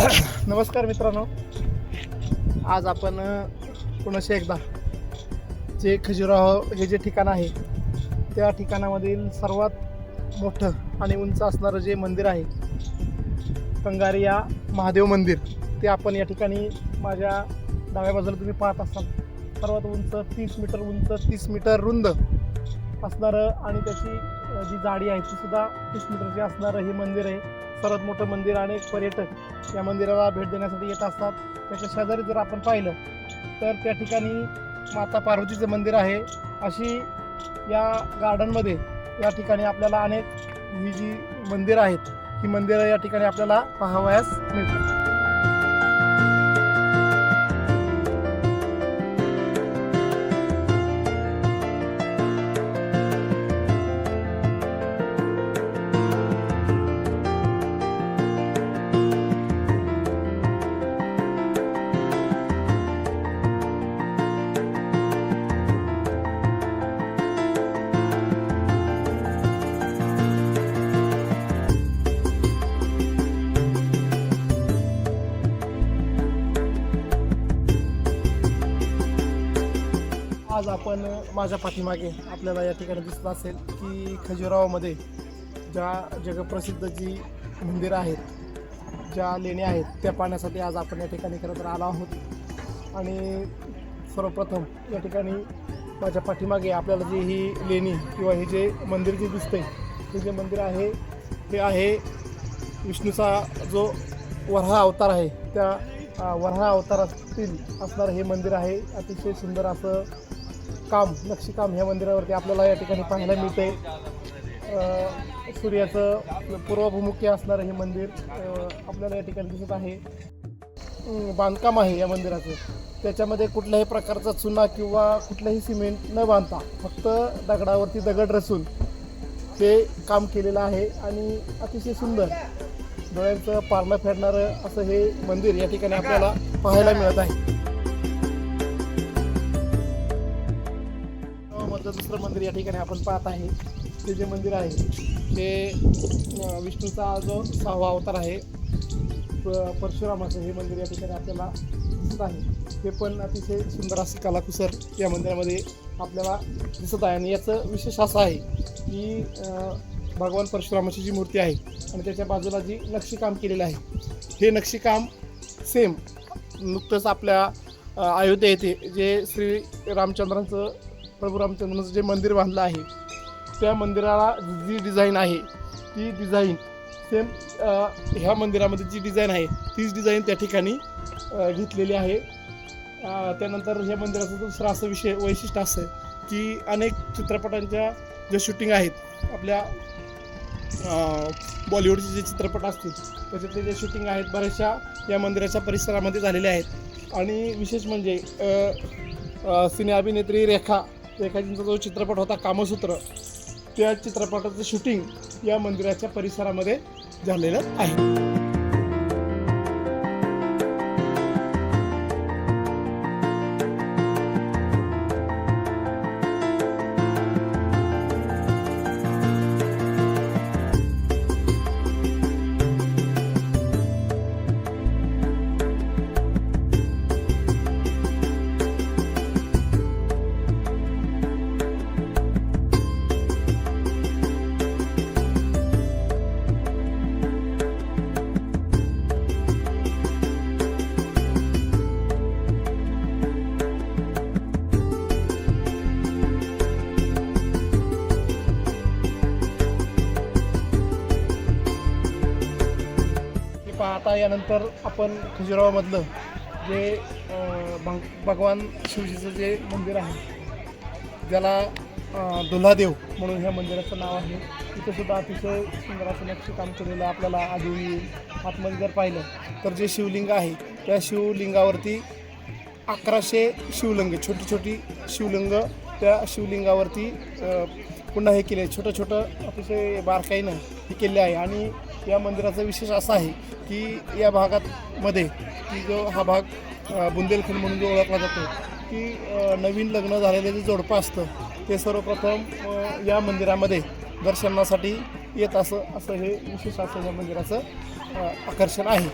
नमस्कार मित्रांनो, आज आपण पुन्हा एकदा जे खजुराहो हे जे ठिकाण आहे त्या ठिकाणामधील सर्वात मोठं आणि उंच असणारं जे मंदिर आहे कंगारिया महादेव मंदिर, ते आपण या ठिकाणी माझ्या डाव्या बाजूला तुम्ही पाहत असाल. सर्वात उंच 30 मीटर उंच, 30 मीटर रुंद असणारं आणि त्याची जी जाडी आहे ती सुद्धा 30 मीटरची असणारं हे मंदिर आहे. सर्वात मोठं मंदिर. अनेक पर्यटक या मंदिराला भेट देण्यासाठी येत असतात. त्याच्या शेजारी जर आपण पाहिलं तर त्या ठिकाणी माता पार्वतीचं मंदिर आहे. अशी या गार्डनमध्ये या ठिकाणी आपल्याला अनेक ही जी मंदिरं आहेत ही मंदिरं या ठिकाणी आपल्याला पाहावयास मिळतात. आज आपण माझ्या पाठीमागे आपल्याला या ठिकाणी दिसत असेल की खजुराहोमध्ये ज्या जगप्रसिद्ध जी मंदिरं आहेत, ज्या लेण्या आहेत, त्या पाहण्यासाठी आज आपण या ठिकाणी खरं तर आलो आहोत. आणि सर्वप्रथम या ठिकाणी माझ्या पाठीमागे आपल्याला जी ही लेणी किंवा हे जे मंदिर जे दिसतंय हे जे मंदिर आहे ते आहे विष्णूचा जो वराह अवतार आहे त्या वराह अवतारातील असणारं हे मंदिर आहे. अतिशय सुंदर असं काम, नक्षीकाम ह्या मंदिरावरती आपल्याला या ठिकाणी पाहायला मिळते. सूर्याचं पूर्वाभिमुखी असणारं हे मंदिर आपल्याला या ठिकाणी दिसत आहे. बांधकाम आहे या मंदिराचं, त्याच्यामध्ये कुठल्याही प्रकारचा चुना किंवा कुठलंही सिमेंट न बांधता फक्त दगडावरती दगड रचून ते काम केलेलं आहे. आणि अतिशय सुंदर डोळ्यांचं पारणं फेडणारं असं हे मंदिर या ठिकाणी आपल्याला पाहायला मिळत आहे. दुसरं मंदिर या ठिकाणी आपण पाहत आहे. ते जे मंदिर आहे ते विष्णूचा जो 6वा अवतार आहे परशुरामाचं हे मंदिर या ठिकाणी आपल्याला दिसत आहे. ते पण अतिशय सुंदर अशी कलाकुसर या मंदिरामध्ये आपल्याला दिसत आहे. आणि याचं विशेष असं आहे की भगवान परशुरामाची जी मूर्ती आहे आणि त्याच्या बाजूला जी नक्षीकाम केलेलं आहे हे नक्षीकाम सेम नुकतंच आपल्या अयोध्या येथे जे श्री रामचंद्रांचं प्रभू रामचंद्रांचं जे मंदिर बांधलं आहे त्या मंदिराला जी डिझाईन आहे ती डिझाईन सेम ह्या मंदिरामध्ये जी डिझाईन आहे तीच डिझाईन त्या ठिकाणी घेतलेली आहे. त्यानंतर ह्या मंदिराचं दुसरं असं वैशिष्ट्य असं आहे की अनेक चित्रपटांच्या ज्या शूटिंग आहेत आपल्या बॉलिवूडचे जे चित्रपट असतील त्याच्यातले जे शूटिंग आहेत बऱ्याचशा या मंदिराच्या परिसरामध्ये झालेले आहेत. आणि विशेष म्हणजे सिने अभिनेत्री रेखाजींचा जो चित्रपट होता कामसूत्र, त्या चित्रपटाचं शूटिंग या मंदिराच्या परिसरामध्ये झालेलं आहे. आता यानंतर आपण खजुराहोमधलं जे भगवान शिवजीचं जे मंदिर आहे ज्याला दुल्हादेव म्हणून ह्या मंदिराचं नाव आहे, तिथे सुद्धा अतिशय सुंदर असं नक्षीकाम केलेलं आपल्याला आढळून येईल. आतमध्ये जर पाहिलं तर जे शिवलिंग आहे त्या शिवलिंगावरती 1100 शिवलिंग, छोटी छोटी शिवलिंग त्या शिवलिंगावरती पुन्हा हे केले, छोटं अतिशय बारकाईनं हे केले आहे. आणि या मंदिराचा विशेष असा आहे की या भागामध्ये की जो हा भाग बुंदेलखंड म्हणून जो ओळखला जातो की नवीन लग्न झालेले जे जोडपं असतं ते सर्वप्रथम या मंदिरामध्ये दर्शनासाठी येत असं हे विशेष असं या मंदिराचं आकर्षण आहे.